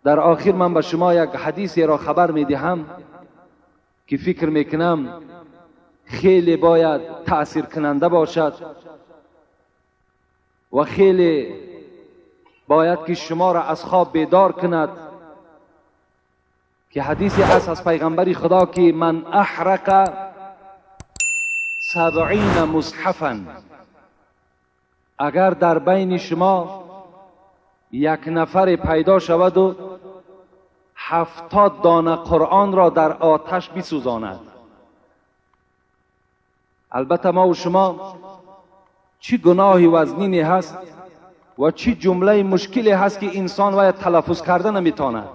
در آخر من به شما یک حدیثی را خبر میدهم که فکر میکنم خیلی باید تأثیر کننده باشد و خیلی باید که شما را از خواب بیدار کند، که حدیثی هست از پیغمبر خدا که من احرق 70 مصحفا، اگر در بین شما یک نفر پیدا شود و 70 دانه قرآن را در آتش بسوزاند. البته ما و شما چی گناهی وزنینی هست و چی جمله مشکلی هست که انسان باید تلفظ کرده نمیتواند.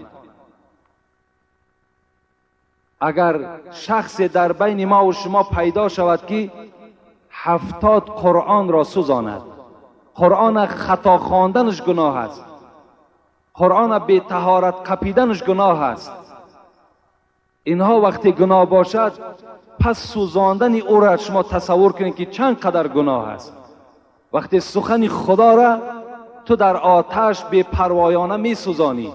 اگر شخص در بین ما و شما پیدا شود که 70 قرآن را سوزاند، قرآن خطا خواندنش گناه است، قرآن بی طهارت قپیدنش گناه است، اینها وقتی گناه باشد پس سوزاندن او را شما تصور کنید که چند قدر گناه است. وقتی سخن خدا را تو در آتش بی پروایانه می سوزانی.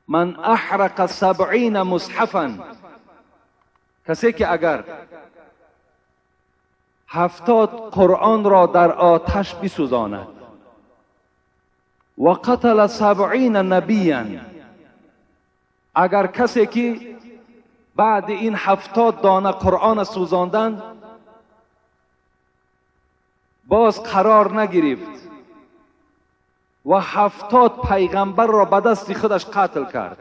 من احرق 70 مصحفا، کسی که اگر 70 قرآن را در آتش بسوزاند و قتل 70 نبیا، اگر کسی که بعد این 70 دانه قرآن سوزاندن باز قرار نگرفت و 70 پیغمبر را به دست خودش قتل کرد.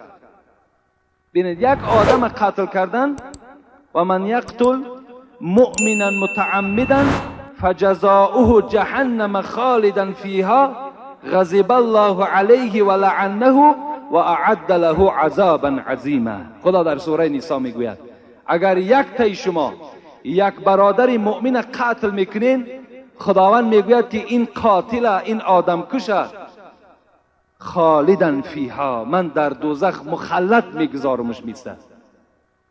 ببینید، یک آدم قتل کردن، و من یقتل مؤمنا متعمدا فجزاؤه جهنم خالدا فیها غضب الله علیه و لعنه و اعد له عذابا عظیما. خدا در سوره نساء میگوید اگر یک تای شما یک برادر مؤمن قتل میکنین، خداوند میگوید که این قاتل، این آدم کشه، خالدا فیها، من در دوزخ مخلد میگذارمش، میسته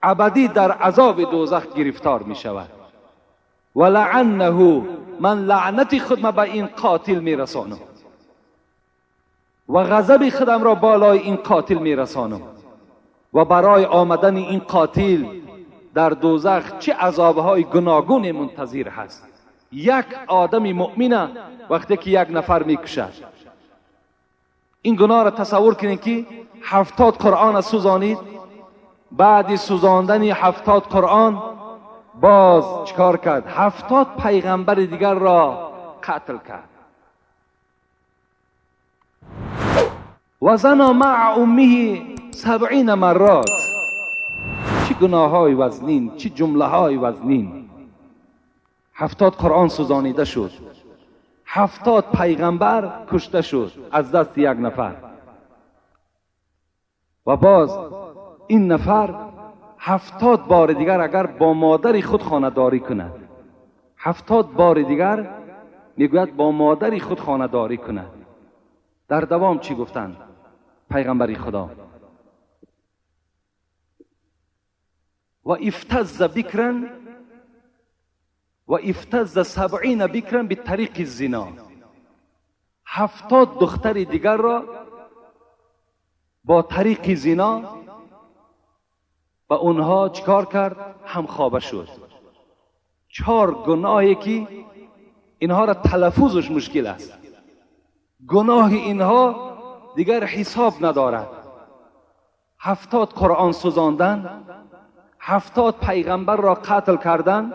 ابدی در عذاب دوزخ گرفتار میشود. و لعنه، من لعنت خودم به این قاتل میرسانم و غضب خودم را بالای این قاتل میرسانم و برای آمدن این قاتل در دوزخ چه عذابهای گوناگون منتظر هست. یک آدم مؤمن وقتی که یک نفر میکشد، این گناه را تصور کنید که 70 قرآن سوزانید، بعد سوزاندن 70 قرآن باز چکار کرد؟ 70 پیغمبر دیگر را قتل کرد. و زنا مع امه 70 مرات. چه گناه های وزنین، چه جمله های وزنین. 70 قرآن سوزانیده شد، 70 پیغمبر کشته شد از دست یک نفر. و باز این نفر 70 بار دیگر اگر با مادر خود خانه‌داری کند، 70 بار دیگر میگوید با مادر خود خانه‌داری کند. در دوام چی گفتند پیغمبر خدا؟ و افتز بکرا و افتز 70 بکرا به طریق الزنا. 70 دختر دیگر را با طریق زنا و اونها چیکار کرد؟ همخوابه شد. 4 گناهی که اینها را تلفظش مشکل است. گناه اینها دیگر حساب ندارد. 70 قرآن سوزاندن، 70 پیغمبر را قتل کردن،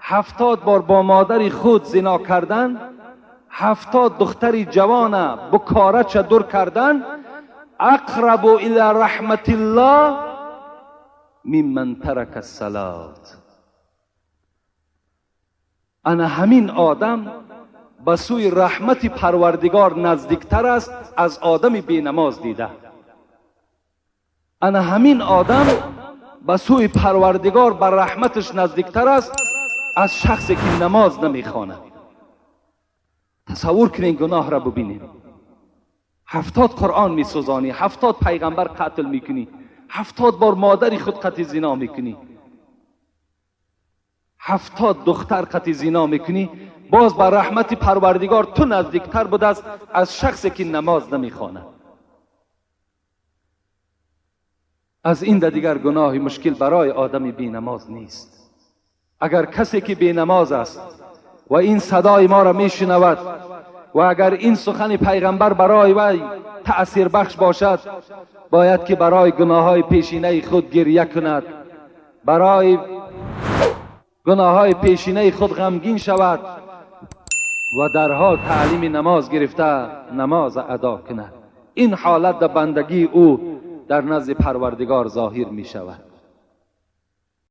70 بار با مادر خود زنا کردن، 70 دختر جوان بکاره چادر کردن. اقرب الى رحمت الله ممن ترک الصلاة. انا همین آدم به سوی رحمت پروردگار نزدیکتر است از آدم بی نماز دیده. انا همین آدم به سوی پروردگار بر رحمتش نزدیکتر است از شخصی که نماز نمیخواند. تصور کنین گناه را ببینید. 70 قرآن میسوزانی، 70 پیغمبر قتل میکنی، 70 بار مادری خود قتل زنا میکنی، 70 دختر قتل زنا میکنی. باز بر رحمت پروردگار تو نزدیکتر بوده است از شخصی که نماز نمیخواند. از این دیگر گناه مشکل برای آدم بینماز نیست. اگر کسی که بینماز است و این صدای ما را میشنود و اگر این سخن پیغمبر برای وی تأثیر بخش باشد، باید که برای گناههای پیشینه خود گریه کند، برای گناههای پیشینه خود غمگین شود و در حال تعلیم نماز گرفته نماز ادا کند. این حالت در بندگی او در نزد پروردگار ظاهر می شود.